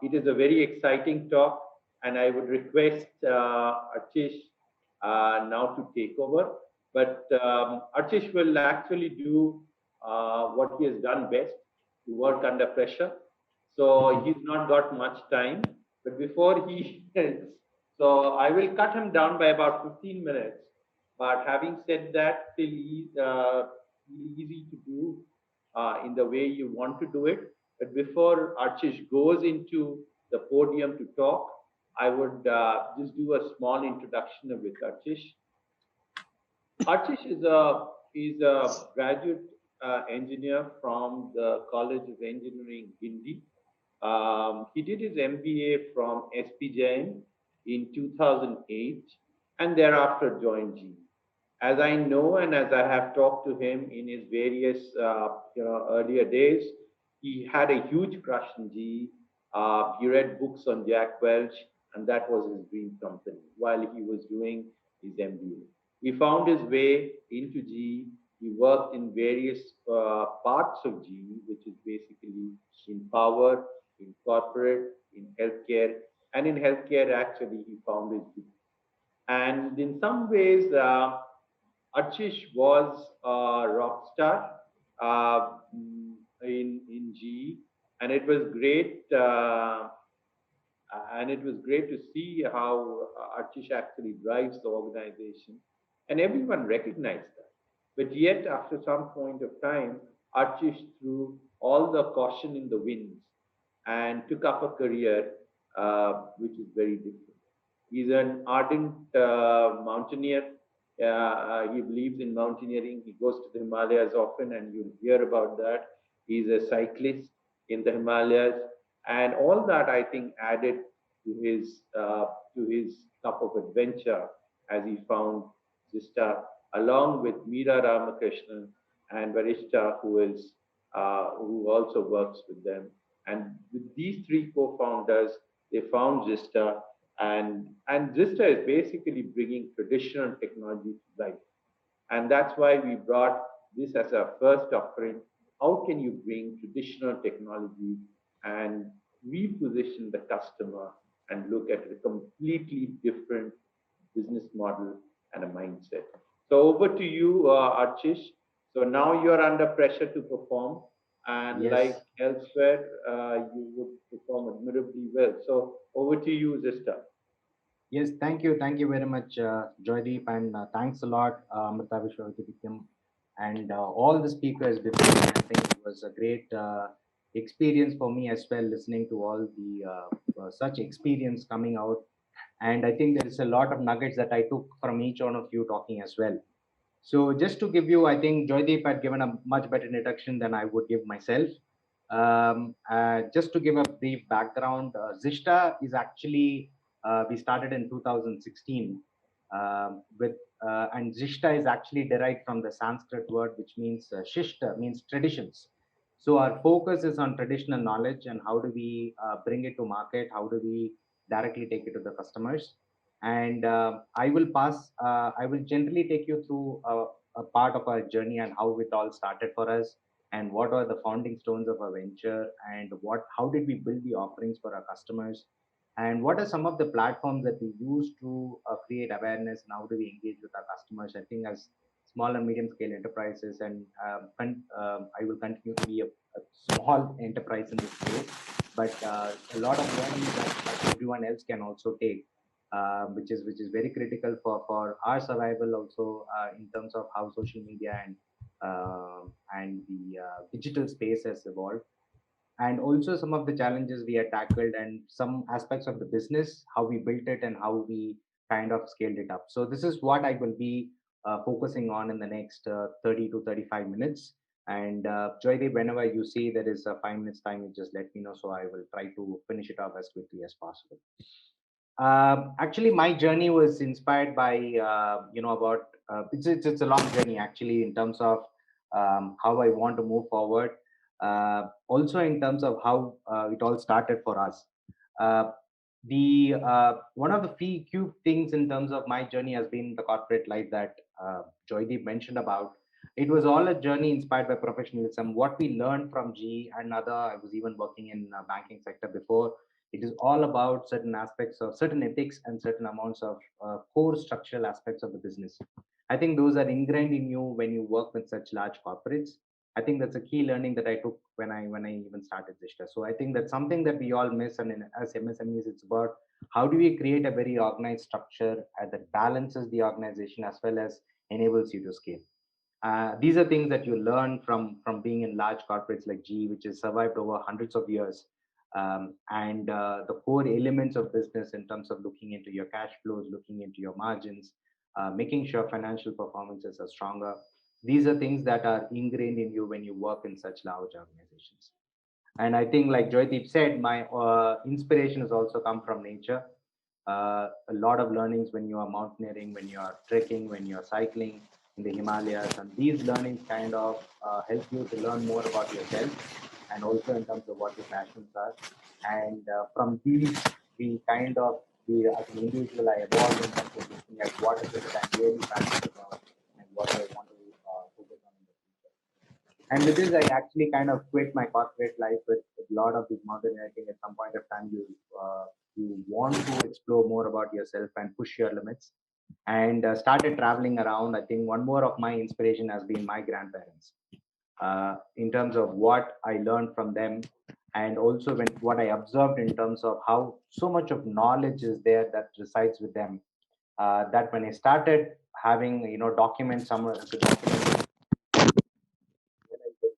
It is a very exciting talk, and I would request Archish now to take over. But Archish will actually do what he has done best, to work under pressure. So he's not got much time. But before he ends, so I will cut him down by about 15 minutes. But having said that, still easy to do in the way you want to do it. But before Archish goes into the podium to talk, I would just do a small introduction with Archish. Archish is a graduate engineer from the College of Engineering, Guindy. He did his MBA from SP Jain in 2008 and thereafter joined GE. As I know and as I have talked to him in his various earlier days, he had a huge crush on GE. He read books on Jack Welch, and that was his dream company while he was doing his MBA. He found his way into GE. He worked in various parts of GE, which is basically in power, in corporate, in healthcare, and in healthcare, actually, he found his group. And in some ways, Archish was a rock star in GE, and it was great. And it was great to see how Archish actually drives the organization, and everyone recognized that. But yet, after some point of time, Archish threw all the caution in the winds and took up a career which is very different. He's an ardent mountaineer. He believes in mountaineering. He goes to the Himalayas often, and you'll hear about that. He's a cyclist in the Himalayas, and all that I think added to his cup of adventure as he found Zista along with Meera Ramakrishnan and Varishta, who also works with them. And with these three co-founders, they found Zista, and Zista is basically bringing traditional technology to life. And that's why we brought this as our first offering. How can you bring traditional technology and reposition the customer and look at a completely different business model and a mindset? So over to you, Archish. So now you're under pressure to perform, and like Yes. elsewhere, you would perform admirably well. So over to you, Zista. Yes, thank you. Thank you very much, Joydeep, and thanks a lot, Amrita Vishwavidyam, and all the speakers before me. I think it was a great experience for me as well, listening to all the such experience coming out. And I think there is a lot of nuggets that I took from each one of you talking as well. So just to give you, I think Joydeep had given a much better introduction than I would give myself. Just to give a brief background, Zishta is actually, we started in 2016 with, and Zishta is actually derived from the Sanskrit word, which means Shishta, means traditions. So our focus is on traditional knowledge and how do we bring it to market, how do we directly take it to the customers. And I will generally take you through a part of our journey and how it all started for us and what are the founding stones of our venture and how did we build the offerings for our customers and what are some of the platforms that we use to create awareness and how do we engage with our customers. I think as small and medium scale enterprises and I will continue to be a small enterprise in this space, but a lot of learning that everyone else can also take, which is very critical for our survival also, in terms of how social media and the digital space has evolved, and also some of the challenges we had tackled and some aspects of the business, how we built it and how we kind of scaled it up. So this is what I will be focusing on in the next 30 to 35 minutes. And Joydeep, whenever you see there is a 5 minutes time, you just let me know so I will try to finish it off as quickly as possible. Actually, my journey was inspired by, about it's a long journey actually in terms of how I want to move forward. Also, in terms of how it all started for us. The One of the few things in terms of my journey has been the corporate life that Joydeep mentioned about. It was all a journey inspired by professionalism. What we learned from GE and other, I was even working in banking sector before. It is all about certain aspects of certain ethics and certain amounts of core structural aspects of the business. I think those are ingrained in you when you work with such large corporates. I think that's a key learning that I took when I even started Zista. So I think that's something that we all miss, and as MSMEs, it's about how do we create a very organized structure that balances the organization as well as enables you to scale. These are things that you learn from being in large corporates like GE, which has survived over hundreds of years. And the core elements of business in terms of looking into your cash flows, looking into your margins, making sure financial performances are stronger. These are things that are ingrained in you when you work in such large organizations. And I think, like Joydeep said, my inspiration has also come from nature. A lot of learnings when you are mountaineering, when you are trekking, when you are cycling in the Himalayas, and these learnings kind of help you to learn more about yourself and also in terms of what your passions are. And from these, we kind of, we as an individual, I evolve in terms of looking at what is it that I'm really passionate about and what I want to focus on in the future. And with this, I actually kind of quit my corporate life with a lot of this mountaineering. At some point of time, you want to explore more about yourself and push your limits, and started traveling around. I think one more of my inspiration has been my grandparents, in terms of what I learned from them, and also what I observed in terms of how so much of knowledge is there that resides with them. That when I started having, documents somewhere to document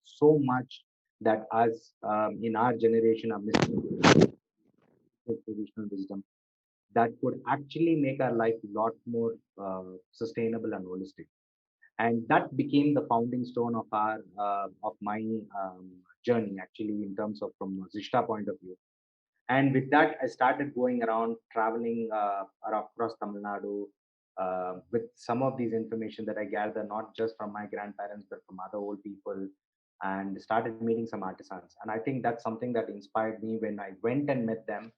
so much that us, in our generation are missing traditional wisdom that could actually make our life a lot more sustainable and holistic. And that became the founding stone of our of my journey, actually, in terms of from a Zishta point of view. And with that, I started going around, traveling across Tamil Nadu, with some of these information that I gather not just from my grandparents but from other old people, and started meeting some artisans. And I think that's something that inspired me when I went and met them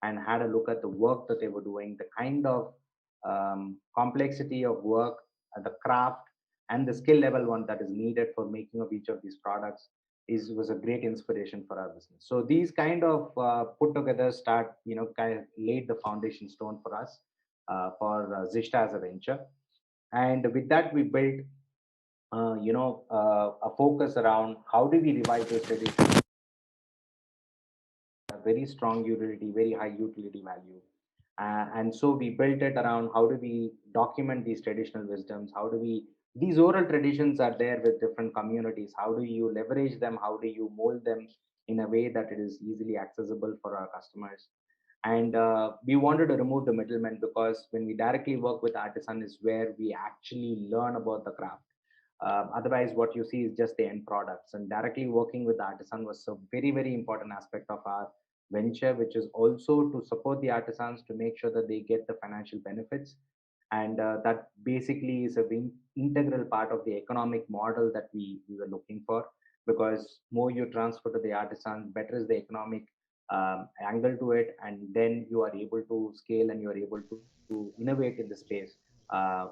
and had a look at the work that they were doing, the kind of complexity of work, the craft, and the skill level one that is needed for making of each of these products was a great inspiration for our business. So these kind of put together kind of laid the foundation stone for us, for Zishta as a venture. And with that, we built, a focus around how do we revive those traditions, a very strong utility, very high utility value. And so we built it around how do we document these traditional wisdoms? How do we, these oral traditions are there with different communities. How do you leverage them? How do you mold them in a way that it is easily accessible for our customers? And we wanted to remove the middlemen, because when we directly work with artisan is where we actually learn about the craft. Otherwise, what you see is just the end products. And directly working with the artisan was a very, very important aspect of our venture, which is also to support the artisans to make sure that they get the financial benefits. And that basically is a integral part of the economic model that we were looking for, because more you transfer to the artisan, better is the economic angle to it. And then you are able to scale and you are able to innovate in the space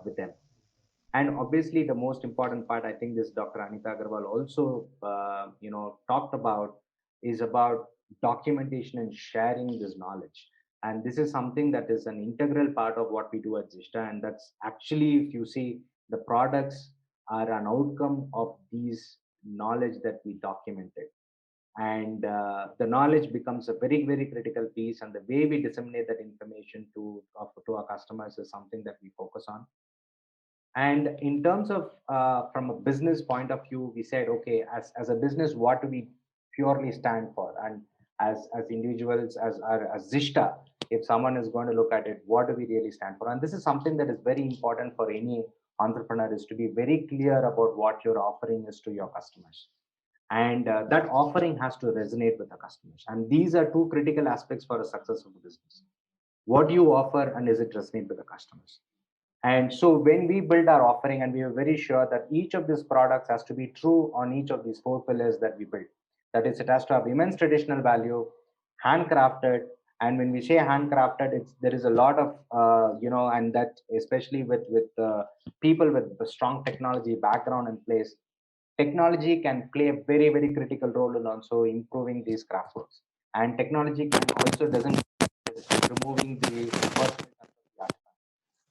with them. And obviously, the most important part, I think this Dr. Anita Agarwal also, talked about, is about documentation and sharing this knowledge. And this is something that is an integral part of what we do at Zista. And that's actually, if you see, the products are an outcome of these knowledge that we documented. And the knowledge becomes a very, very critical piece. And the way we disseminate that information to our customers is something that we focus on. And in terms of, from a business point of view, we said, okay, as a business, what do we purely stand for? And as individuals, as Zishta, if someone is going to look at it, what do we really stand for? And this is something that is very important for any entrepreneur, is to be very clear about what your offering is to your customers. And that offering has to resonate with the customers. And these are two critical aspects for a success of the business. What do you offer, and is it resonate with the customers? And so when we build our offering, and we are very sure that each of these products has to be true on each of these four pillars that we build. That is, it has to have immense traditional value, handcrafted. And when we say handcrafted, there is a lot of, and that especially with people with a strong technology background in place, technology can play a very, very critical role in also improving these craft works. And technology can also doesn't removing the personal touch of the artisan.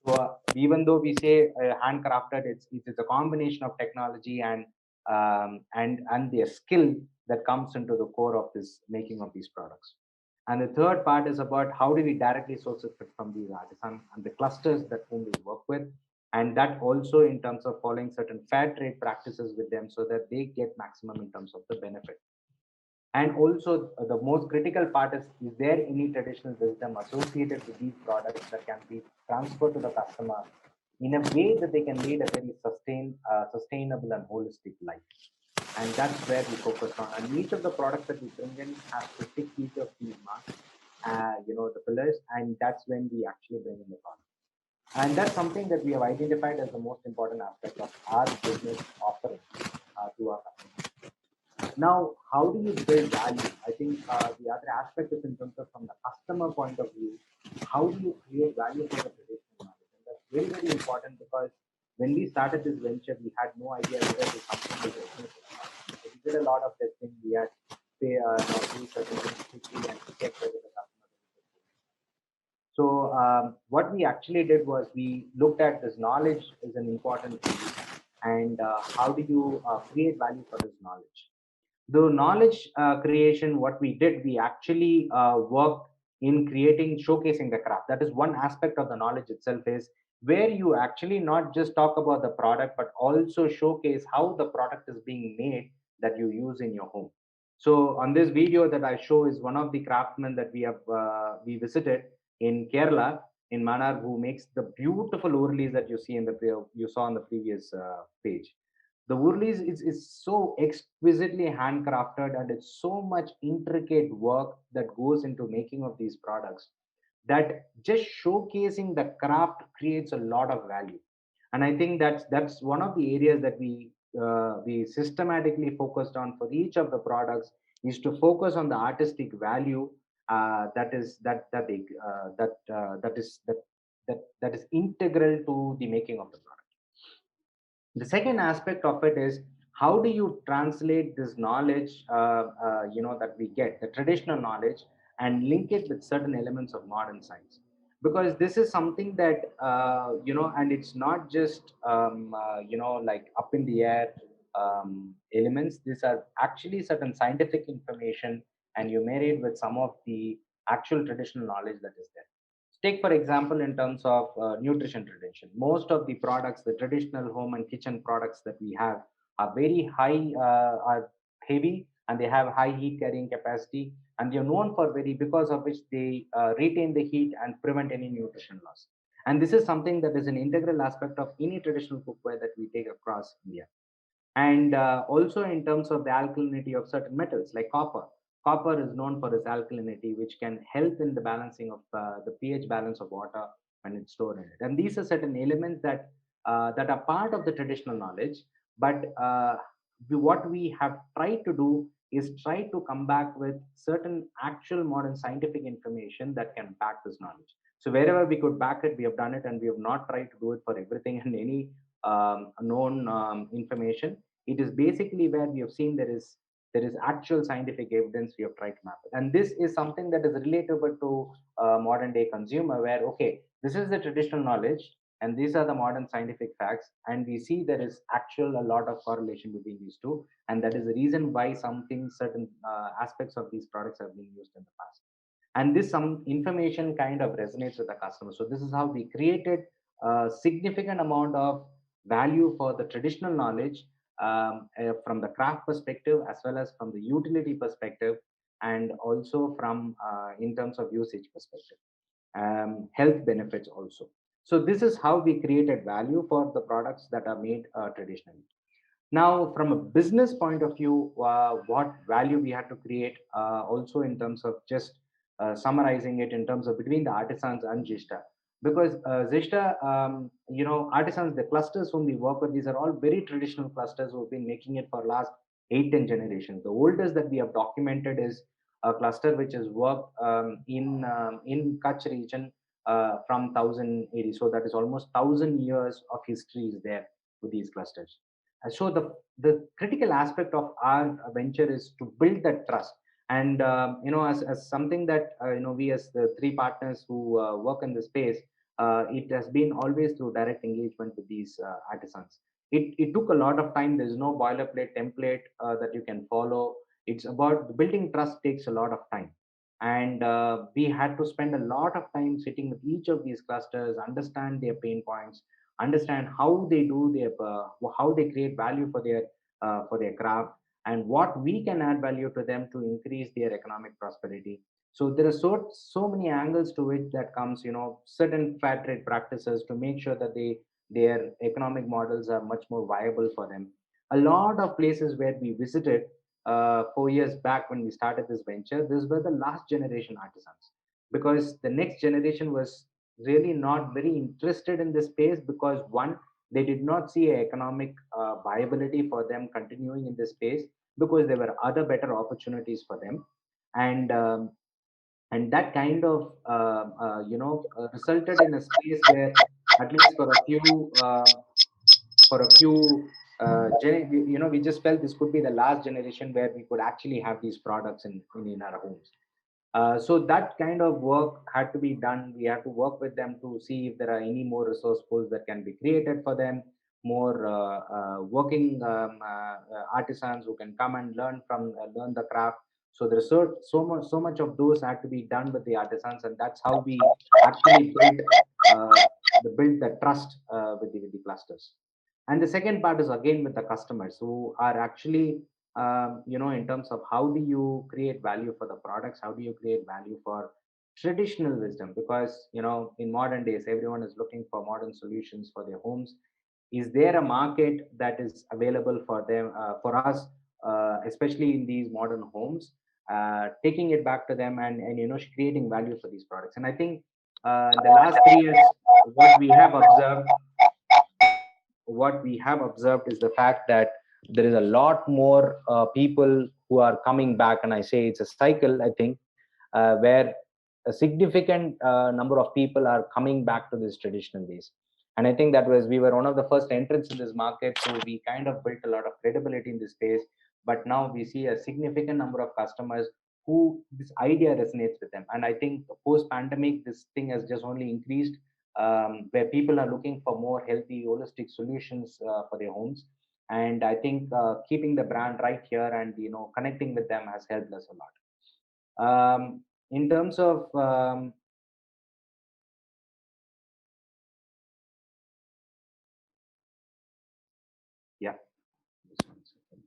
So even though we say handcrafted, it is a combination of technology and the skill that comes into the core of this making of these products. And the third part is about how do we directly source it from these artisans and the clusters that whom we work with, and that also in terms of following certain fair trade practices with them so that they get maximum in terms of the benefit. And also the most critical part is there any traditional wisdom associated with these products that can be transferred to the customer in a way that they can lead a very sustainable and holistic life. And that's where we focus on. And each of the products that we bring in has to tick each of these marks, the pillars, and that's when we actually bring in the product. And that's something that we have identified as the most important aspect of our business offering to our customers. Now, how do you build value? I think the other aspect is in terms of from the customer point of view, how do you create value for the traditional market? And that's very, very important because when we started this venture, we had no idea whether the company was resonate or not. So we did a lot of testing. We had to do certain things quickly and check whether the customer is interested. So what we actually did was we looked at this knowledge is an important thing, and how do you create value for this knowledge? The knowledge creation, what we did, we actually worked in creating, showcasing the craft. That is one aspect of the knowledge itself, is where you actually not just talk about the product, but also showcase how the product is being made that you use in your home. So on this video that I show is one of the craftsmen that we visited in Kerala, in Manar, who makes the beautiful urlis that you see in you saw on the previous page. The Urlis is so exquisitely handcrafted, and it's so much intricate work that goes into making of these products that just showcasing the craft creates a lot of value. And I think that's one of the areas that we systematically focused on for each of the products, is to focus on the artistic value that is integral to the making of the product. The second aspect of it is how do you translate this knowledge that we get, the traditional knowledge, and link it with certain elements of modern science, because this is something that and it's not just like up in the air elements. These are actually certain scientific information, and you marry it with some of the actual traditional knowledge that is there. Take, for example, in terms of nutrition tradition, most of the products, the traditional home and kitchen products that we have, are very high, are heavy, and they have high heat carrying capacity, and they're known for because of which they retain the heat and prevent any nutrition loss. And this is something that is an integral aspect of any traditional cookware that we take across India. And also in terms of the alkalinity of certain metals like copper. Copper is known for its alkalinity, which can help in the balancing of the pH balance of water when it's stored in it. And these are certain elements that are part of the traditional knowledge. But what we have tried to do is try to come back with certain actual modern scientific information that can back this knowledge. So wherever we could back it, we have done it, and we have not tried to do it for everything and any known information. It is basically where we have seen there is actual scientific evidence, we have tried to map it. And this is something that is relatable to modern day consumer, where, okay, this is the traditional knowledge and these are the modern scientific facts, and we see there is actual a lot of correlation between these two, and that is the reason why certain aspects of these products have been used in the past. And this some information kind of resonates with the customer. So this is how we created a significant amount of value for the traditional knowledge, from the craft perspective, as well as from the utility perspective, and also from in terms of usage perspective, health benefits also. So this is how we created value for the products that are made traditionally. Now, from a business point of view, what value we had to create, also in terms of just summarizing it in terms of between the artisans and Zista. Because Zista, artisans, the clusters whom we work with, these are all very traditional clusters who've been making it for last 8-10 generations. The oldest that we have documented is a cluster which has worked in Kutch region from 1000 AD. So that is almost 1000 years of history is there with these clusters. So the critical aspect of our venture is to build that trust. And as something that we as the three partners who work in the space, it has been always through direct engagement with these artisans. It took a lot of time. There's no boilerplate template that you can follow. It's about building trust takes a lot of time, and we had to spend a lot of time sitting with each of these clusters, understand their pain points, understand how they do their how they create value for their craft, and what we can add value to them to increase their economic prosperity. So there are so many angles to it that comes, certain fair trade practices to make sure that their economic models are much more viable for them. A lot of places where we visited 4 years back when we started this venture, these were the last generation artisans, because the next generation was really not very interested in this space, because one, they did not see economic viability for them continuing in this space, because there were other better opportunities for them. And um, and that kind of resulted in a space where, at least for a few we just felt this could be the last generation where we could actually have these products in our homes. So that kind of work had to be done. We had to work with them to see if there are any more resource pools that can be created for them, more working artisans who can come and learn the craft. So there's so much of those had to be done with the artisans, and that's how we actually uh, build the trust with the clusters. And the second part is again with the customers who are actually, in terms of how do you create value for the products, how do you create value for traditional wisdom, because in modern days everyone is looking for modern solutions for their homes. Is there a market that is available for them, for us, especially in these modern homes, taking it back to them, and creating value for these products? And I think in the last 3 years, what we have observed what we have observed is the fact that there is a lot more people who are coming back, and I say it's a cycle, I think, where a significant number of people are coming back to these traditional ways. And I think that was we were one of the first entrants in this market, so we kind of built a lot of credibility in this space. But now we see a significant number of customers who this idea resonates with them, and I think post pandemic this thing has just only increased, where people are looking for more healthy, holistic solutions for their homes. And I think keeping the brand right here and connecting with them has helped us a lot. In terms of yeah, just one second.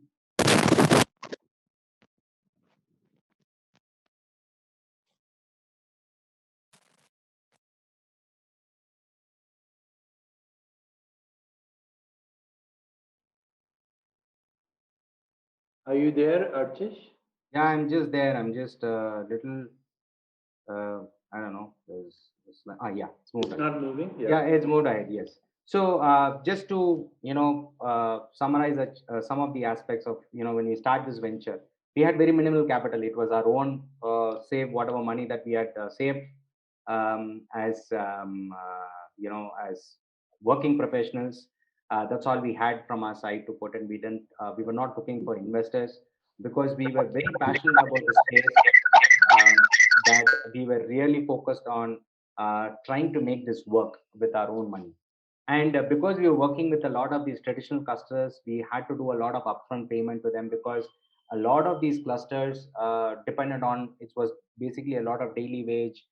Are you there, Archish? Yeah, I'm just there. I'm just a little. Uh, I don't know. There's like, yeah, it's moved It's ahead. not moving. Yeah, Yeah. it's moved ahead. Yes. So just to summarize some of the aspects of when we start this venture, we had very minimal capital. It was our own save whatever money that we had saved, as working professionals. That's all we had from our side to put in. We were not looking for investors, because we were very passionate about the space, that we were really focused on trying to make this work with our own money. And because we were working with a lot of these traditional clusters, we had to do a lot of upfront payment to them, because a lot of these clusters depended on, it was basically a lot of daily wage.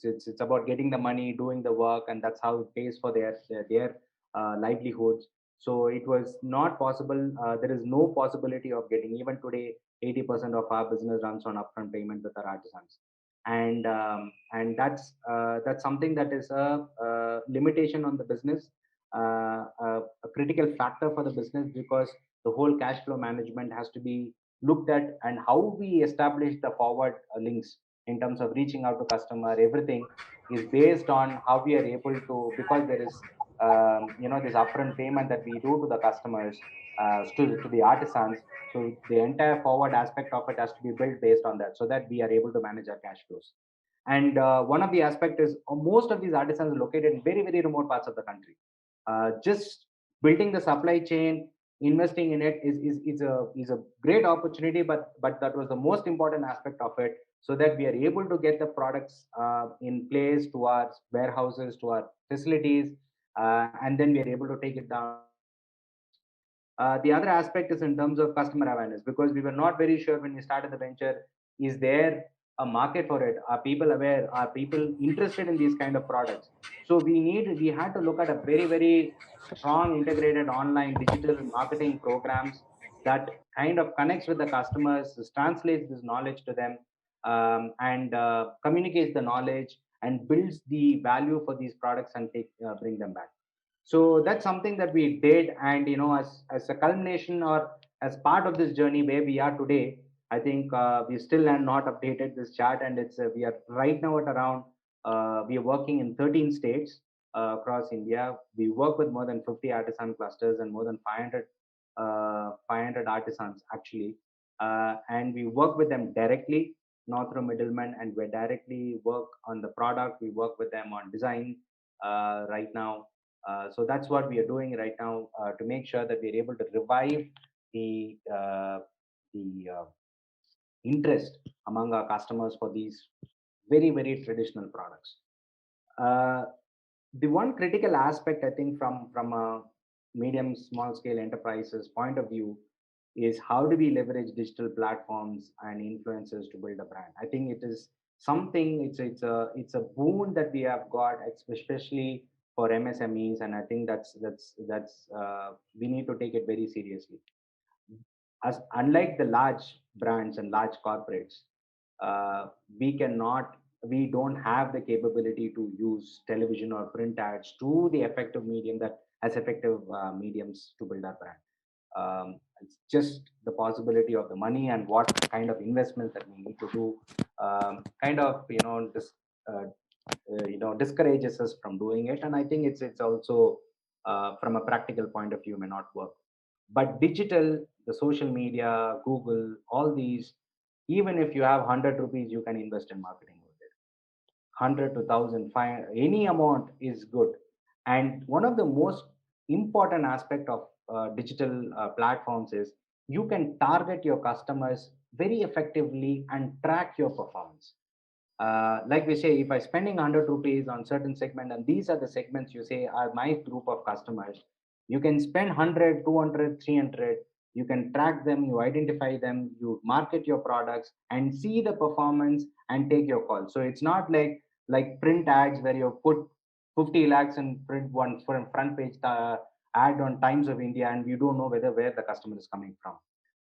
It's about getting the money, doing the work, and that's how it pays for their livelihoods. So it was not possible. There is no possibility of getting, even today 80% of our business runs on upfront payment with our artisans. And that's something that is a limitation on the business, a critical factor for the business, because the whole cash flow management has to be looked at, and how we establish the forward links in terms of reaching out to customer, everything is based on how we are able to, because there is this upfront payment that we do to the customers, to the artisans. So the entire forward aspect of it has to be built based on that, so that we are able to manage our cash flows. And one of the aspect is, most of these artisans are located in very, very remote parts of the country. Just building the supply chain, investing in it is a great opportunity, but that was the most important aspect of it, so that we are able to get the products in place to our warehouses, to our facilities, and then we are able to take it down to our customers. The other aspect is in terms of customer awareness, because we were not very sure when we started the venture, is there a market for it? Are people aware? Are people interested in these kind of products? So we had to look at a very strong integrated online digital marketing programs that kind of connects with the customers, translates this knowledge to them, and communicates the knowledge and builds the value for these products and bring them back. So that's something that we did, and as a culmination or as part of this journey where we are today, I think we still have not updated this chart, and it's we are right now at around we are working in 13 states across India. We work with more than 50 artisan clusters and more than 500 artisans actually, and we work with them directly, not through middlemen, and we directly work on the product. We work with them on design right now. So that's what we are doing right now to make sure that we're able to revive the uh, the interest among our customers for these very traditional products. Uh, the one critical aspect, I think, from a medium small scale enterprises point of view, is how do we leverage digital platforms and influencers to build a brand. I think it is something, it's a boon that we have got, especially for MSMEs, and I think that's we need to take it very seriously. As unlike the large brands and large corporates, uh, we cannot we don't have the capability to use television or print ads to the effective medium that as effective mediums to build our brand. It's just the possibility of the money and what kind of investments that we need to do, kind of uh, discourages us from doing it. And I think it's also from a practical point of view may not work. But digital, the social media, Google, all these, even if you have 100 rupees, you can invest in marketing with it. 100 to 1000, any amount is good. And one of the most important aspect of digital platforms is you can target your customers very effectively and track your performance. Like we say, if I spending 100 rupees on certain segment, and these are the segments you say are my group of customers, you can spend 100, 200, 300. You can track them, you identify them, you market your products and see the performance and take your call. So it's not like print ads where you put 50 lakhs and print one front page ad on Times of India, and you don't know where the customer is coming from.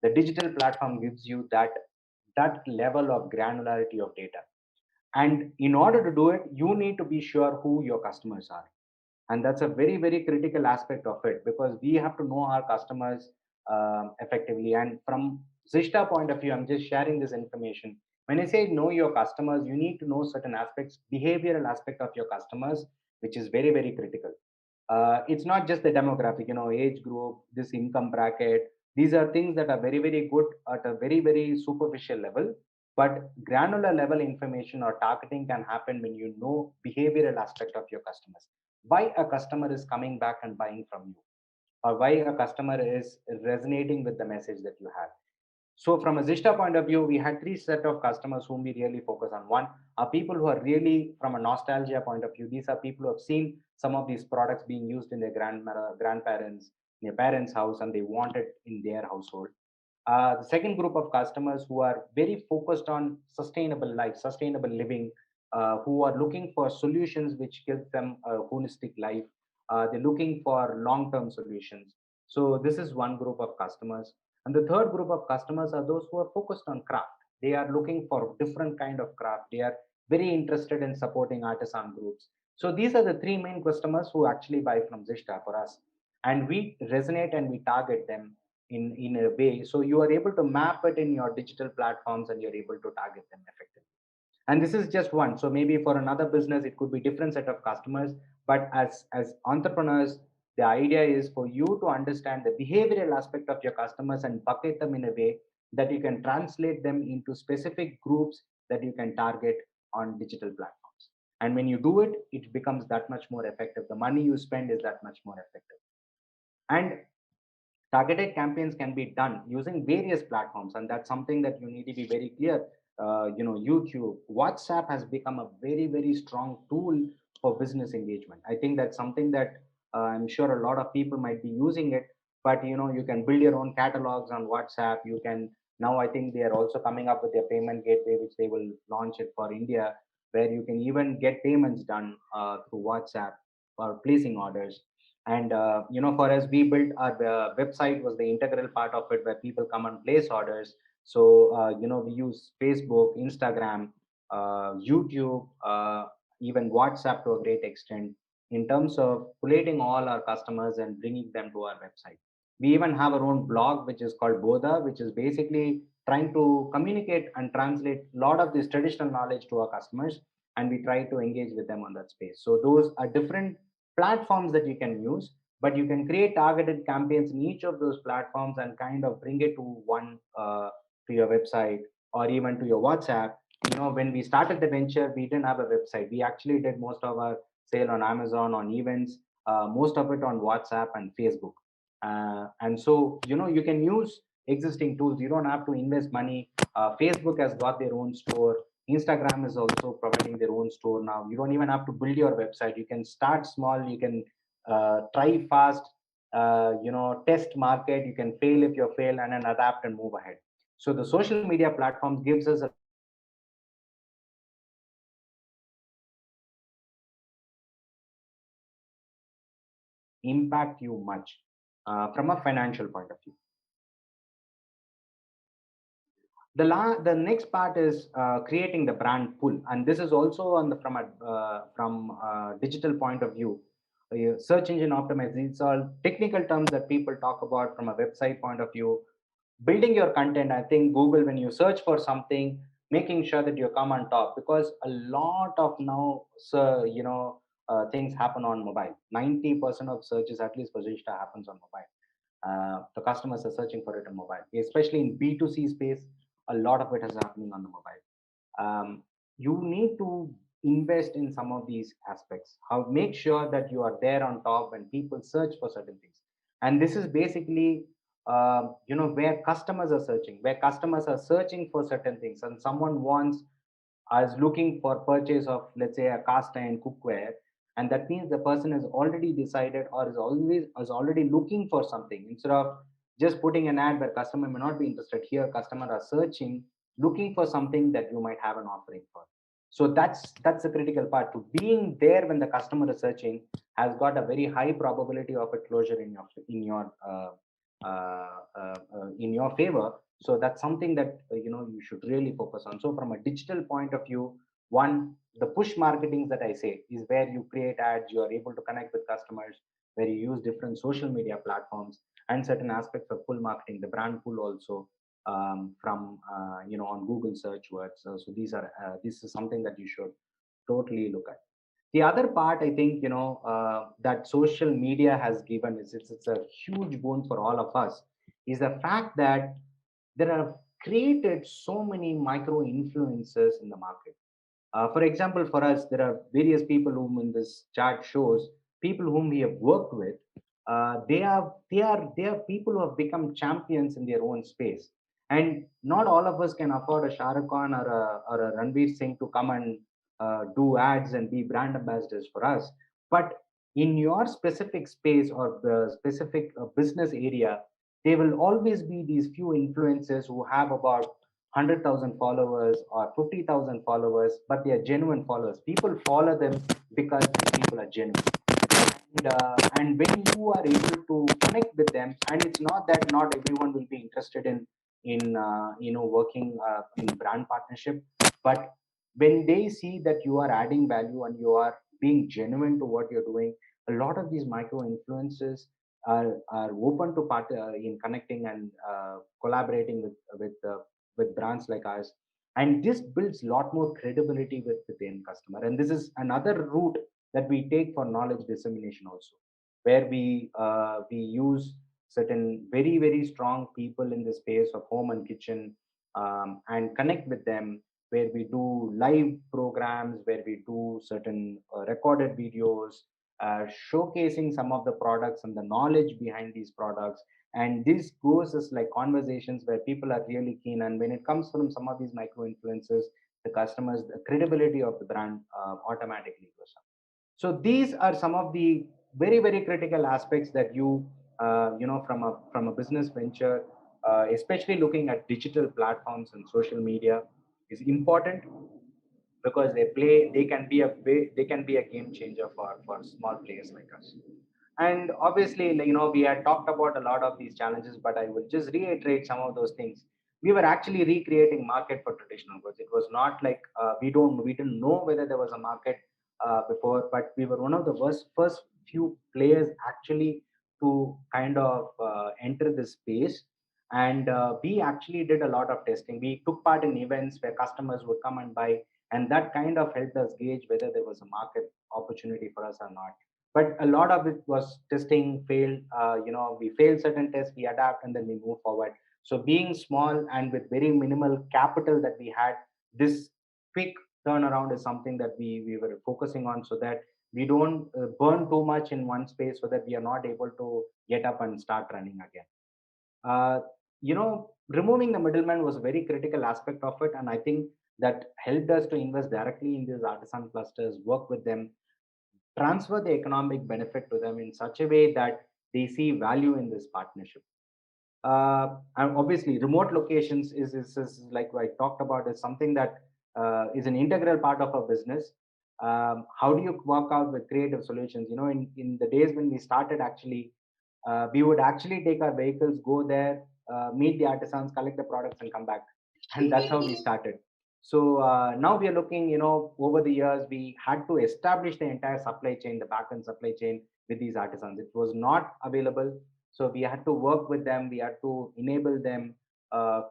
The digital platform gives you that level of granularity of data. And in order to do it, you need to be sure who your customers are. And that's a very critical aspect of it, because we have to know our customers effectively. And from Zista point of view, I'm just sharing this information. When I say know your customers, you need to know certain aspects, behavioral aspect of your customers, which is very critical. It's not just the demographic, age group, this income bracket. These are things that are very good at a very superficial level. But granular level information or targeting can happen when you know behavioral aspect of your customers. Why a customer is coming back and buying from you, or why a customer is resonating with the message that you have. So from a Zista point of view, we had three set of customers whom we really focus on. One are people who are really from a nostalgia point of view. These are people who have seen some of these products being used in their grandparents, in their parents' house, and they want it in their household. The second group of customers who are very focused on sustainable life, sustainable living, who are looking for solutions which give them a holistic life. They're looking for long-term solutions. So this is one group of customers. And the third group of customers are those who are focused on craft. They are looking for different kind of craft. They are very interested in supporting artisan groups. So these are the three main customers who actually buy from Zista for us. And we resonate and we target them in a way. So you are able to map it in your digital platforms and you're able to target them effectively. And this is just one. So maybe for another business, it could be different set of customers. But as entrepreneurs, the idea is for you to understand the behavioral aspect of your customers and bucket them in a way that you can translate them into specific groups that you can target on digital platforms. And when you do it, it becomes that much more effective. The money you spend is that much more effective. And Targeted campaigns can be done using various platforms, and that's something that you need to be very clear. YouTube, WhatsApp has become a very, very strong tool for business engagement. I think that's something that I'm sure a lot of people might be using it, but you can build your own catalogs on WhatsApp. You can now, I think they are also coming up with their payment gateway, which they will launch it for India, where you can even get payments done through WhatsApp for placing orders. And for us, we built our website was the integral part of it, where people come and place orders. So we use Facebook, Instagram, YouTube, even WhatsApp to a great extent, in terms of collating all our customers and bringing them to our website. We even have our own blog, which is called Boda, which is basically trying to communicate and translate a lot of this traditional knowledge to our customers, and we try to engage with them on that space. So those are different platforms that you can use, but you can create targeted campaigns in each of those platforms and kind of bring it to one to your website or even to your WhatsApp. When we started the venture, we didn't have a website. We actually did most of our sale on Amazon, on events, most of it on WhatsApp and Facebook. And so, you can use existing tools. You don't have to invest money. Facebook has got their own store. Instagram is also providing their own store now. You don't even have to build your website. You can start small. You can try fast. Test market. You can fail if you fail, and then adapt and move ahead. So the social media platforms gives us a impact you much from a financial point of view. The next part is creating the brand pull, and this is also on the from a digital point of view. Search engine optimization, it's all technical terms that people talk about from a website point of view. Building your content, I think Google, when you search for something, making sure that you come on top, because a lot of now things happen on mobile. 90% of searches, at least for Zista, happens on mobile. The customers are searching for it on mobile, especially in B2C space. A lot of it is happening on the mobile. You need to invest in some of these aspects. How make sure that you are there on top when people search for certain things. And this is basically where customers are searching for certain things, and someone wants is looking for purchase of, let's say, a cast iron cookware, and that means the person has already decided or is already looking for something. Instead of just putting an ad where customer may not be interested, here customer are searching, looking for something that you might have an offering for. So that's the critical part. To being there when the customer is searching has got a very high probability of a closure in your favor. So that's something that you should really focus on. So from a digital point of view, one, the push marketing that I say is where you create ads, you are able to connect with customers, where you use different social media platforms, and certain aspects of pull marketing, the brand pull also, from on Google search words. So this is something that you should totally look at. The other part, I think, that social media has given is it's a huge boon for all of us, is the fact that there are created so many micro influencers in the market. For example, for us, there are various people whom in this chart shows people whom we have worked with. They are people who have become champions in their own space, and not all of us can afford a Shah Rukh Khan or a Ranveer Singh to come and do ads and be brand ambassadors for us. But in your specific space or the specific business area, there will always be these few influencers who have about 100,000 followers or 50,000 followers, but they are genuine followers. People follow them because these people are genuine. And when you are able to connect with them, and it's not that not everyone will be interested in working in brand partnership, but when they see that you are adding value and you are being genuine to what you're doing, a lot of these micro influencers are open to part in connecting and collaborating with brands like ours. And this builds a lot more credibility with the end customer. And this is another route that we take for knowledge dissemination also, where we use certain very, very strong people in the space of home and kitchen, and connect with them, where we do live programs, where we do certain recorded videos, showcasing some of the products and the knowledge behind these products, And this goes as like conversations where people are really keen. And when it comes from some of these micro influencers, the customers, the credibility of the brand automatically goes up. So these are some of the very, very critical aspects that from a business venture, especially looking at digital platforms and social media, is important, because they can be a game changer for small players like us. And obviously, like, we had talked about a lot of these challenges, but I will just reiterate some of those things. We were actually recreating market for traditional goods. It was not like we didn't know whether there was a market before, but we were one of the first few players actually to kind of enter this space. And we actually did a lot of testing. We took part in events where customers would come and buy, and that kind of helped us gauge whether there was a market opportunity for us or not. But a lot of it was testing failed. We failed certain tests, we adapt, and then we move forward. So being small and with very minimal capital that we had, this quick turnaround is something that we were focusing on, so that we don't burn too much in one space, so that we are not able to get up and start running again. uh, Removing the middleman was a very critical aspect of it, and I think that helped us to invest directly in these artisan clusters, work with them, transfer the economic benefit to them in such a way that they see value in this partnership. And obviously, remote locations is like I talked about, is something that is an integral part of our business. How do you work out with creative solutions? In the days when we started, actually, we would actually take our vehicles, go there, meet the artisans, collect the products, and come back. And that's how we started. So now we are looking, over the years, we had to establish the entire supply chain, the back end supply chain with these artisans. It was not available. So we had to work with them. We had to enable them,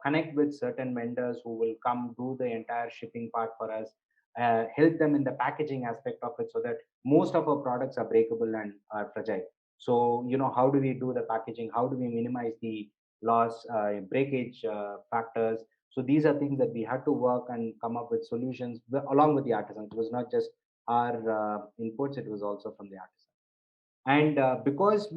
connect with certain vendors who will come do the entire shipping part for us, help them in the packaging aspect of it, so that most of our products are breakable and are fragile. So, how do we do the packaging? How do we minimize the loss, breakage factors? So these are things that we had to work and come up with solutions along with the artisans. It was not just our inputs; it was also from the artisans. And because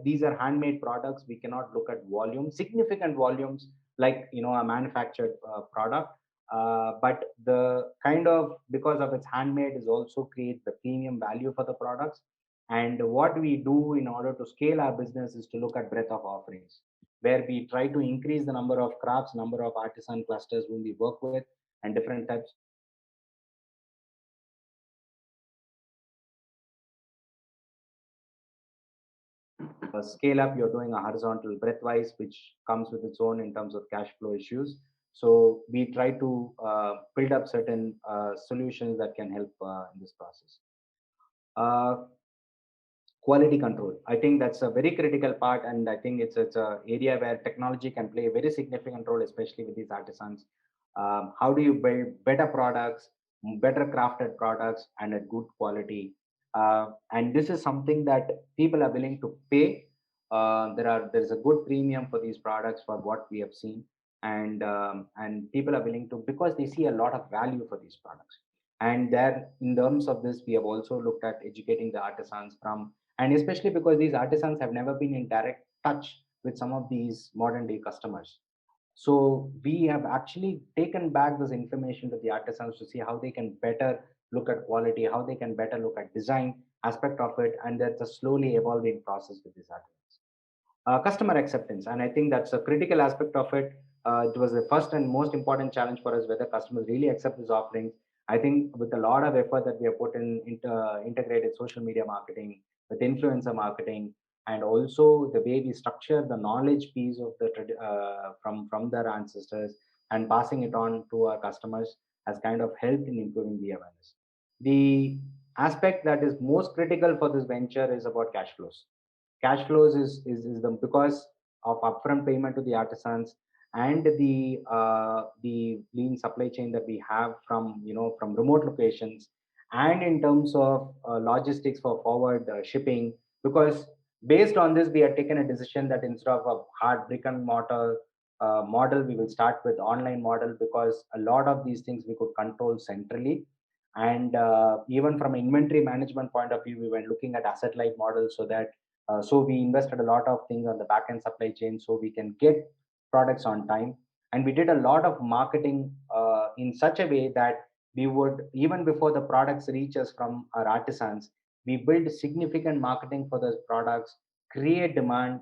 these are handmade products, we cannot look at volume, significant volumes, like a manufactured product. But the kind of, because of its handmade, is also create the premium value for the products. And what we do in order to scale our business is to look at breadth of offerings, where we try to increase the number of crafts, number of artisan clusters whom we work with, and different types. Scale up, you're doing a horizontal breadthwise, which comes with its own in terms of cash flow issues. So we try to build up certain solutions that can help in this process. Uh, Quality control, I think that's a very critical part, and I think it's a area where technology can play a very significant role, especially with these artisans. How do you build better products, better crafted products, and at good quality? And this is something that people are willing to pay. There's a good premium for these products for what we have seen. And people are willing to, because they see a lot of value for these products. And there, in terms of this, we have also looked at educating the artisans from, and especially because these artisans have never been in direct touch with some of these modern day customers. So we have actually taken back this information to the artisans to see how they can better look at quality, how they can better look at design aspect of it, and that's a slowly evolving process with these artisans. Customer acceptance, and I think that's a critical aspect of it. It was the first and most important challenge for us, whether customers really accept these offerings. I think with a lot of effort that we have put in integrated social media marketing, with influencer marketing, and also the way we structure the knowledge piece of the from their ancestors and passing it on to our customers, has kind of helped in improving the awareness. The aspect that is most critical for this venture is about cash flows. Cash flows is the, because of upfront payment to the artisans, and the lean supply chain that we have from, from remote locations, and in terms of logistics for forward shipping. Because based on this, we have taken a decision that instead of a hard brick and mortar model, we will start with online model, because a lot of these things we could control centrally. And even from inventory management point of view, we were looking at asset light models, so that So we invested a lot of things on the back end supply chain so we can get products on time. And we did a lot of marketing in such a way that we would, even before the products reach us from our artisans, we build significant marketing for those products, create demand,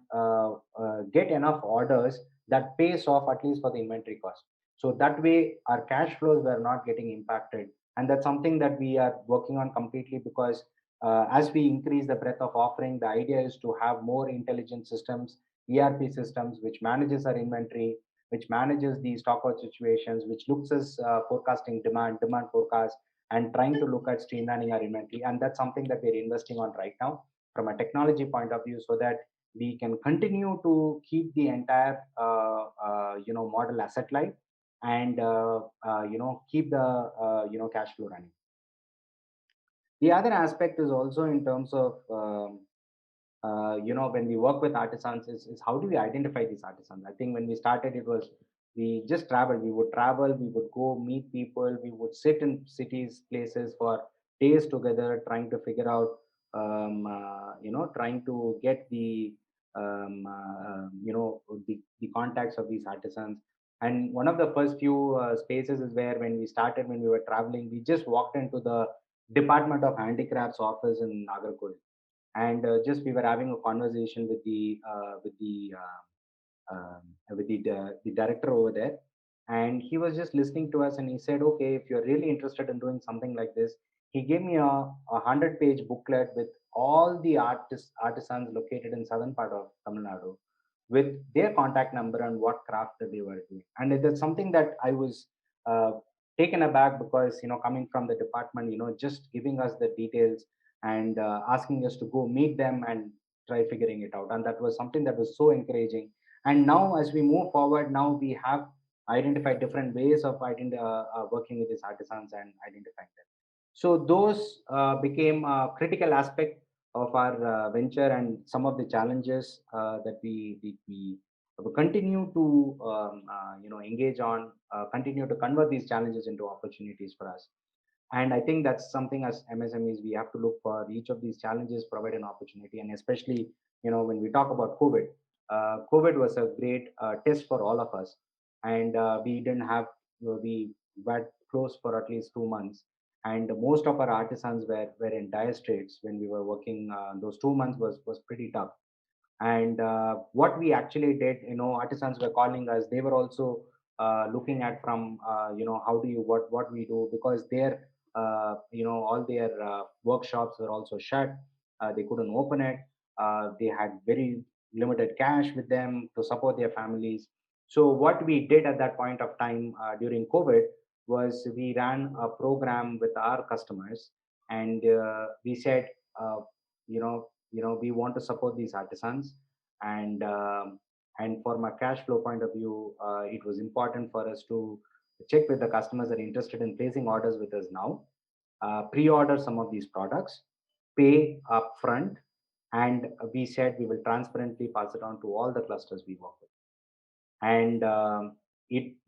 get enough orders that pays off at least for the inventory cost. So that way our cash flows were not getting impacted. And that's something that we are working on completely, because as we increase the breadth of offering, the idea is to have more intelligent systems, ERP systems, which manages our inventory, which manages the stockout situations, which looks as forecasting demand forecast, and trying to look at streamlining our inventory. And that's something that we're investing on right now from a technology point of view, so that we can continue to keep the entire model asset light, and keep the cash flow running. The other aspect is also in terms of when we work with artisans, is how do we identify these artisans. I think when we started, it was we just traveled. We would travel, we would go meet people, we would sit in cities, places for days together, trying to figure out trying to get the contacts of these artisans. And one of the first few spaces is where, when we started, when we were traveling, we just walked into the Department of Handicrafts office in Nagarkoi, and just we were having a conversation with the director over there, and he was just listening to us, and he said, okay, if you're really interested in doing something like this, he gave me a 100-page booklet with all the artisans located in southern part of Tamil Nadu, with their contact number and what craft that they were doing. And it's something that I was uh, taken aback, because coming from the department, just giving us the details, and asking us to go meet them and try figuring it out. And that was something that was so encouraging. And now, as we move forward, now we have identified different ways of working with these artisans and identifying them. So those became a critical aspect of our venture, and some of the challenges that we continue to engage on, continue to convert these challenges into opportunities for us. And I think that's something, as MSMEs, we have to look for each of these challenges, provide an opportunity. And especially, when we talk about COVID, COVID was a great test for all of us. And we didn't have, we were closed for at least 2 months. And most of our artisans were in dire straits when we were working. Those 2 months was pretty tough. And what we actually did, artisans were calling us. They were also looking at from, how do you, what we do, because their, all their workshops were also shut. They couldn't open it. They had very limited cash with them to support their families. So what we did at that point of time during COVID was, we ran a program with our customers, and we said, uh, we want to support these artisans. And for my cash flow point of view, it was important for us to check with the customers that are interested in placing orders with us now, pre-order some of these products, pay upfront, and we said we will transparently pass it on to all the clusters we work with. And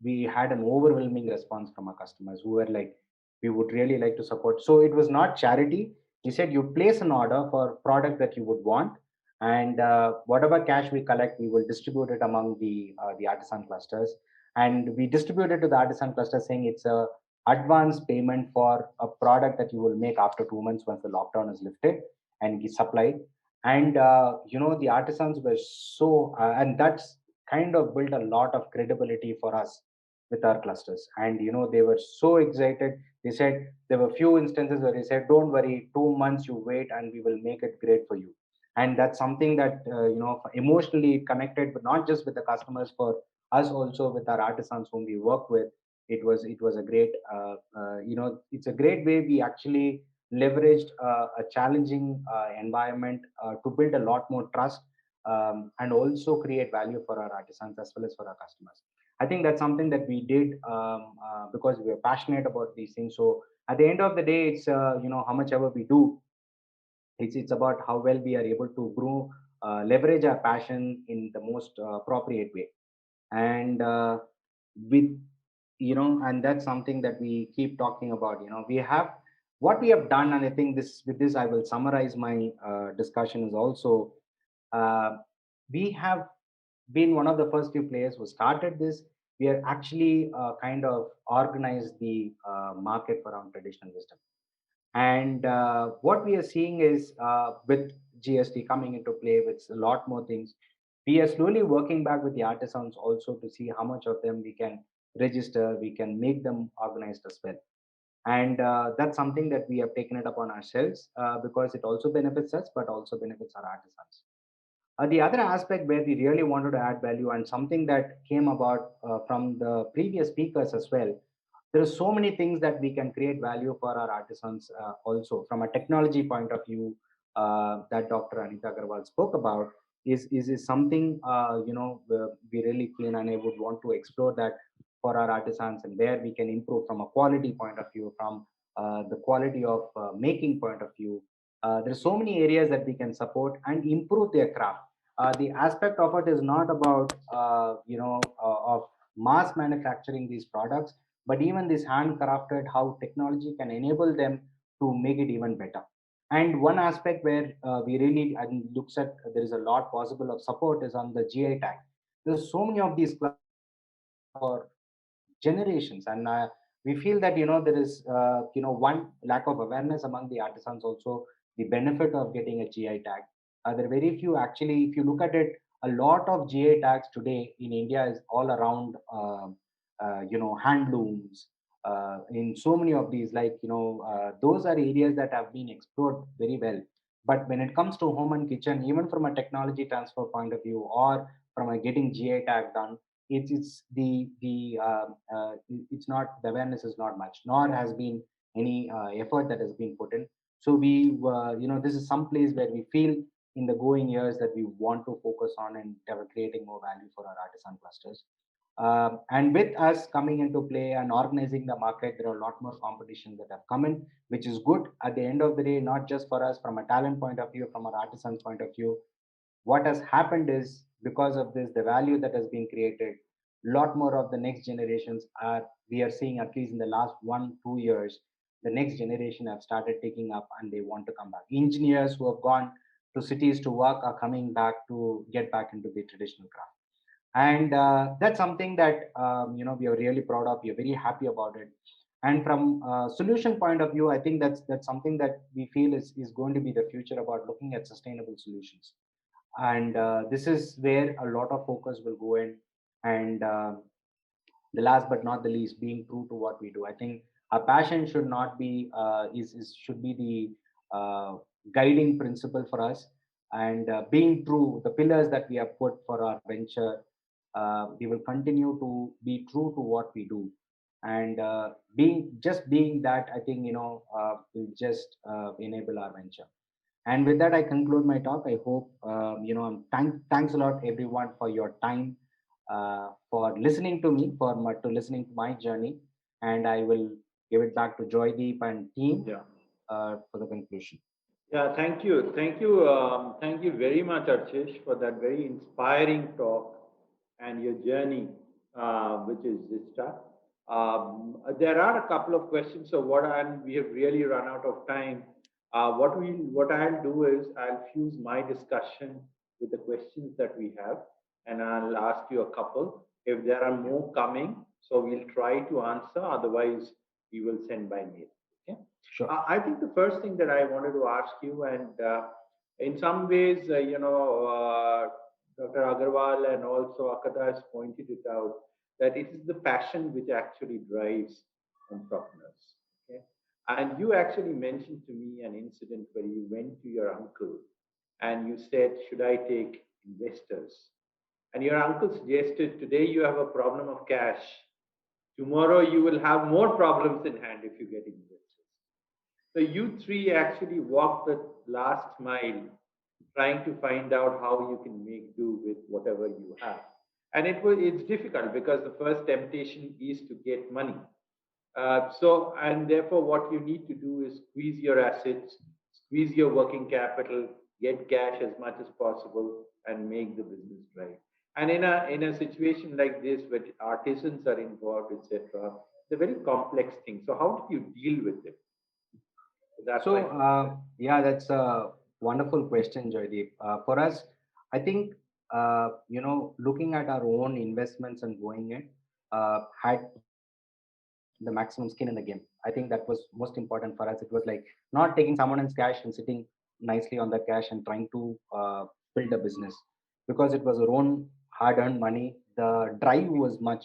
we had an overwhelming response from our customers, who were like, we would really like to support. So it was not charity. We said, you place an order for product that you would want, and whatever cash we collect, we will distribute it among the artisan clusters. And we distributed to the artisan cluster, saying it's a advance payment for a product that you will make after 2 months, once the lockdown is lifted and is supplied. And the artisans were so and that's kind of built a lot of credibility for us with our clusters. And they were so excited. They said, there were few instances where they said, don't worry, 2 months you wait and we will make it great for you. And that's something that emotionally connected, but not just with the customers, for us also, with our artisans whom we work with. It was a great it's a great way we actually leveraged a challenging environment to build a lot more trust, and also create value for our artisans as well as for our customers. I think that's something that we did, because we are passionate about these things. So at the end of the day, it's how much ever we do, it's about how well we are able to grow, leverage our passion in the most appropriate way. And with and that's something that we keep talking about. We have what we have done, and I think this with this I will summarize my discussion, is also We have been one of the first few players who started this. We are actually kind of organized the market around traditional wisdom. And what we are seeing is with GST coming into play with a lot more things, we are slowly working back with the artisans also to see how much of them we can register, we can make them organized as well. And that's something that we have taken it upon ourselves because it also benefits us, but also benefits our artisans. The other aspect where we really wanted to add value and something that came about from the previous speakers as well, there are so many things that we can create value for our artisans also from a technology point of view that Dr. Anita Agarwal spoke about is something we really feel, and I would want to explore that for our artisans and where we can improve from a quality point of view, from the quality of making point of view. There's so many areas that we can support and improve their craft. The aspect of it is not about of mass manufacturing these products, but even this handcrafted, how technology can enable them to make it even better. And one aspect where we really and looks at there is a lot possible of support is on the GI tag. There's so many of these for generations, and we feel that there is one lack of awareness among the artisans also, the benefit of getting a GI tag. There are very few actually. If you look at it, a lot of GI tags today in India is all around handlooms. In so many of these, those are areas that have been explored very well. But when it comes to home and kitchen, even from a technology transfer point of view or from a getting GI tag done, it's it's not, the awareness is not much, nor has been any effort that has been put in. So we this is some place where we feel in the going years that we want to focus on and creating more value for our artisan clusters. And with us coming into play and organizing the market, there are a lot more competitions that have come in, which is good at the end of the day, not just for us from a talent point of view, from our artisans point of view. What has happened is because of this, the value that has been created, a lot more of the next generations are, we are seeing at least in the last 1 2 years, the next generation have started taking up and they want to come back. Engineers who have gone to cities to work are coming back to get back into the traditional craft. And that's something that we are really proud of. We are very happy about it. And from a solution point of view, I think that's something that we feel is going to be the future, about looking at sustainable solutions. And this is where a lot of focus will go in. And the last but not the least, being true to what we do. I think our passion should not be should be the guiding principle for us. And being true, the pillars that we have put for our venture, we will continue to be true to what we do. And being that, I think will just enable our venture. And with that, I conclude my talk. I hope, thanks a lot, everyone, for your time, for listening to me, to listening to my journey. And I will give it back to Joydeep and team Yeah. for the conclusion. Yeah, thank you. Thank you very much, Archish, for that very inspiring talk and your journey, which is Zista. There are a couple of questions. So and we have really run out of time. What I'll do is I'll fuse my discussion with the questions that we have, and I'll ask you a couple. If there are more coming, so we'll try to answer. Otherwise, we will send by mail. Okay. Sure. I think the first thing that I wanted to ask you, and in some ways, Dr. Agarwal and also Akada has pointed it out, that it is the passion which actually drives entrepreneurs. Okay? And you actually mentioned to me an incident where you went to your uncle and you said, should I take investors? And your uncle suggested, today you have a problem of cash. Tomorrow you will have more problems in hand if you get investors. So you three actually walk the last mile trying to find out how you can make do with whatever you have. And it's difficult because the first temptation is to get money. And therefore what you need to do is squeeze your assets, squeeze your working capital, get cash as much as possible and make the business drive. And in a situation like this, where artisans are involved, etc., it's a very complex thing. So how do you deal with it? So, yeah, that's a wonderful question, Joydeep. For us, I think, looking at our own investments and going in, had the maximum skin in the game. I think that was most important for us. It was like not taking someone else's cash and sitting nicely on that cash and trying to build a business, because it was our own hard-earned money. The drive was much,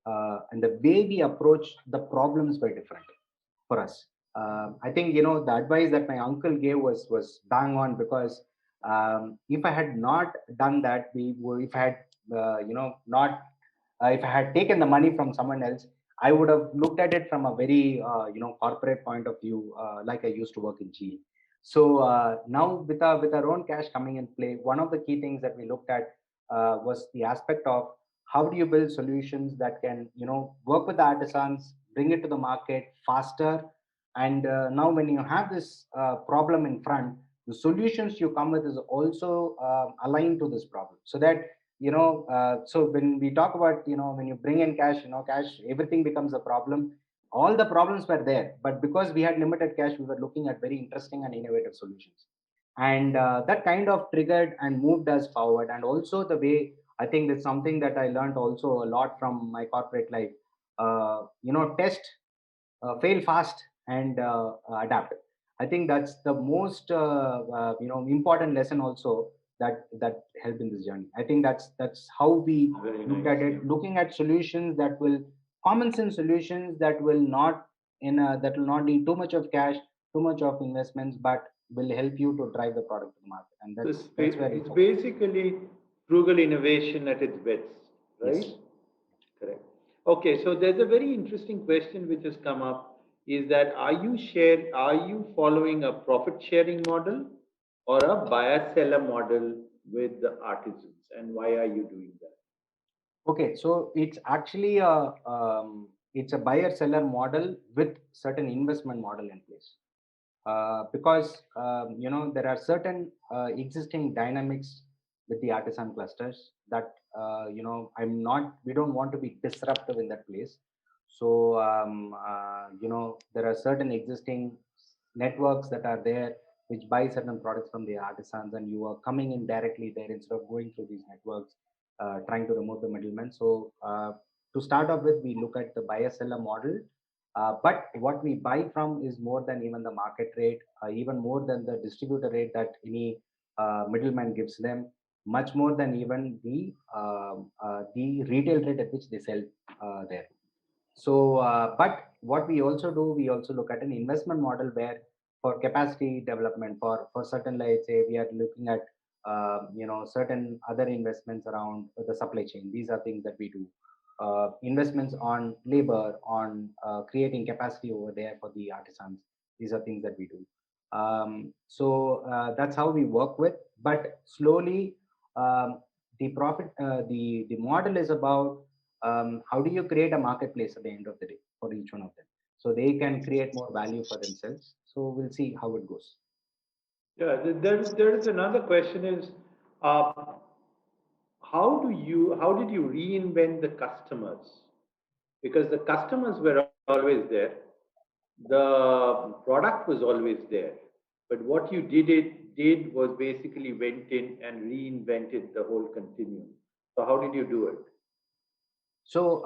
and the way we approached the problems were different for us. I think the advice that my uncle gave was bang on, because if I had not done that, if I had not if I had taken the money from someone else, I would have looked at it from a very corporate point of view, like I used to work in GE. So now with our own cash coming in play, one of the key things that we looked at was the aspect of how do you build solutions that can work with the artisans, bring it to the market faster, and now when you have this problem in front, the solutions you come with is also aligned to this problem, so that so when we talk about when you bring in cash, cash, everything becomes a problem. All the problems were there, but because we had limited cash, we were looking at very interesting and innovative solutions, and that kind of triggered and moved us forward. And also the way, I think that's something that I learned also a lot from my corporate life. Test, fail fast, and adapt. I think that's the most important lesson also that helped in this journey. I think that's how we Very look nice. at it, looking at solutions that will, common sense solutions that will not that will not need too much of cash, too much of investments, but will help you to drive the product to the market. And So that's where we it's focus. basically frugal innovation at its best, right? Yes. Correct. Okay, so there's a very interesting question which has come up, is that are you following a profit sharing model or a buyer seller model with the artisans, and why are you doing that? Okay, so it's actually it's a buyer seller model with certain investment model in place, because there are certain existing dynamics with the artisan clusters that I'm not we don't want to be disruptive in that place. So there are certain existing networks that are there which buy certain products from the artisans, and you are coming in directly there instead of going through these networks, trying to remove the middleman. So to start off with, we look at the buyer seller model, but what we buy from is more than even the market rate, even more than the distributor rate that any middleman gives them, much more than even the retail rate at which they sell there. So, but what we also do, we also look at an investment model where, for capacity development, for certain, let's say, we are looking at certain other investments around the supply chain. These are things that we do. Investments on labor, on creating capacity over there for the artisans. These are things that we do. So that's how we work with. But slowly, the model is about how do you create a marketplace at the end of the day for each one of them, so they can create more value for themselves. So we'll see how it goes. Yeah, there is another question is, uh, how did you reinvent the customers? Because the customers were always there, the product was always there, but what you did was basically went in and reinvented the whole continuum. So how did you do it? So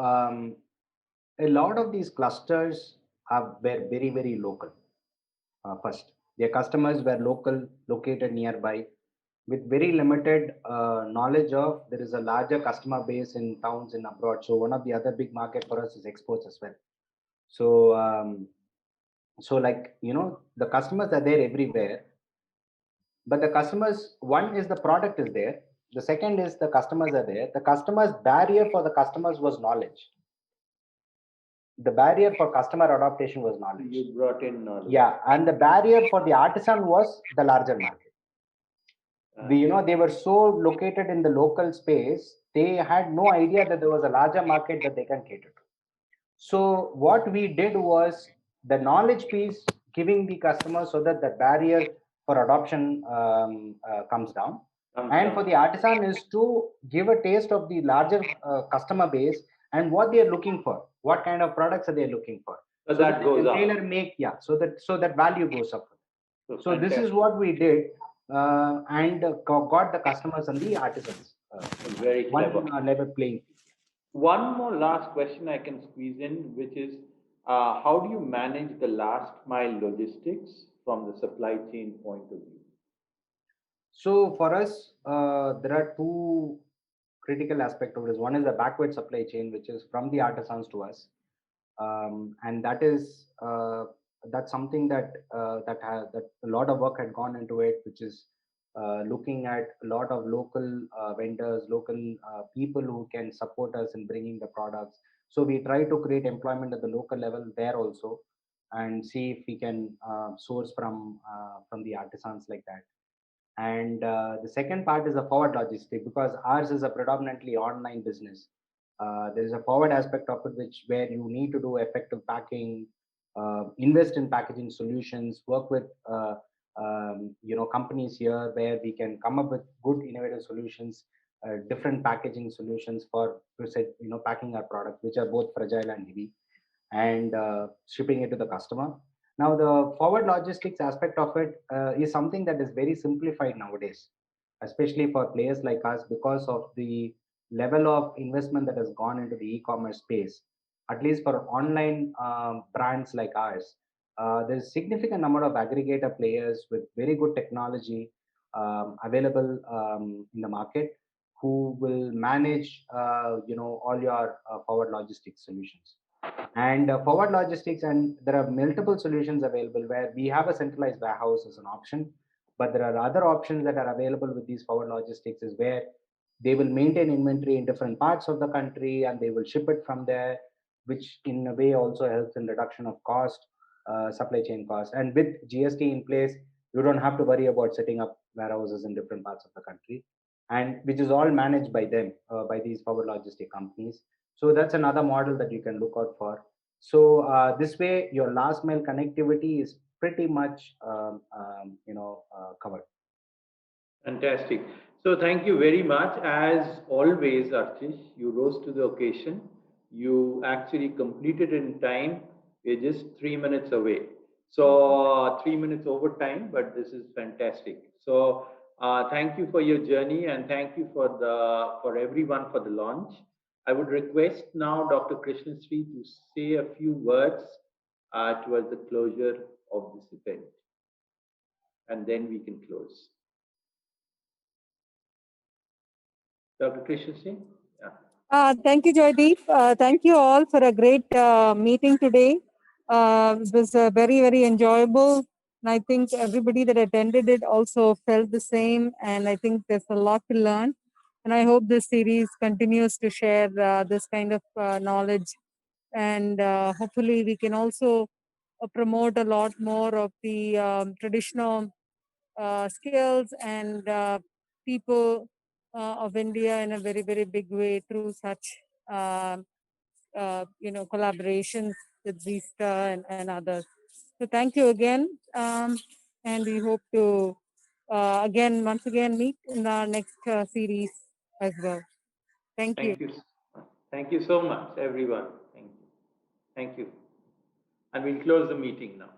a lot of these clusters were very, very local. First, their customers were local, located nearby, with very limited knowledge of there is a larger customer base in towns in abroad. So one of the other big market for us is exports as well. So like the customers are there everywhere, but the customers, one is the product is there, the second is the customers are there. The customers barrier for the customers was knowledge. The barrier for customer adaptation was knowledge. You brought in knowledge. Yeah, and the barrier for the artisan was the larger market. They were so located in the local space, they had no idea that there was a larger market that they can cater to. So what we did was the knowledge piece, giving the customer so that the barrier for adoption comes down. And for the artisan is to give a taste of the larger customer base and what they are looking for, what kind of products are they looking for. So that they goes can up. tailor make, yeah, so that value goes up. So this is fantastic. what we did. and got the customers and the artisans. Very clever. One level playing field. One more last question I can squeeze in, which is how do you manage the last mile logistics from the supply chain point of view? So for us, there are two critical aspects of this. One is the backward supply chain, which is from the artisans to us, and that's something that a lot of work had gone into it, which is looking at a lot of local vendors, local people who can support us in bringing the products. So we try to create employment at the local level there also, and see if we can source from the artisans like that. And the second part is the forward logistic, because ours is a predominantly online business. There is a forward aspect of it, which where you need to do effective packing, invest in packaging solutions, work with companies here where we can come up with good innovative solutions, different packaging solutions for packing our products, which are both fragile and heavy, and shipping it to the customer. Now, the forward logistics aspect of it is something that is very simplified nowadays, especially for players like us, because of the level of investment that has gone into the e-commerce space. At least for online brands like ours, there's significant number of aggregator players with very good technology available in the market, who will manage all your forward logistics solutions. And forward logistics, and there are multiple solutions available where we have a centralized warehouse as an option, but there are other options that are available with these forward logistics, is where they will maintain inventory in different parts of the country and they will ship it from there, which in a way also helps in reduction of cost, supply chain cost. And with GST in place, you don't have to worry about setting up warehouses in different parts of the country, and which is all managed by them, by these forward logistic companies. So that's another model that you can look out for. So this way, your last mile connectivity is pretty much covered. Fantastic. So thank you very much. As always, Archish, you rose to the occasion. You actually completed in time. We're just 3 minutes away. So 3 minutes over time, but this is fantastic. So thank you for your journey, and thank you for everyone for the launch. I would request now Dr. Krishnasree to say a few words towards the closure of this event, and then we can close. Dr. Krishnasree? Yeah. Thank you, Joydeep. Thank you all for a great meeting today. It was very, very enjoyable. And I think everybody that attended it also felt the same. And I think there's a lot to learn. And I hope this series continues to share this kind of knowledge. And hopefully we can also promote a lot more of the traditional skills and people of India in a very, very big way through such, collaborations with Vista and others. So thank you again. And we hope to once again meet in our next series as well. Thank you. Thank you. Thank you so much, everyone. Thank you. Thank you. And we'll close the meeting now.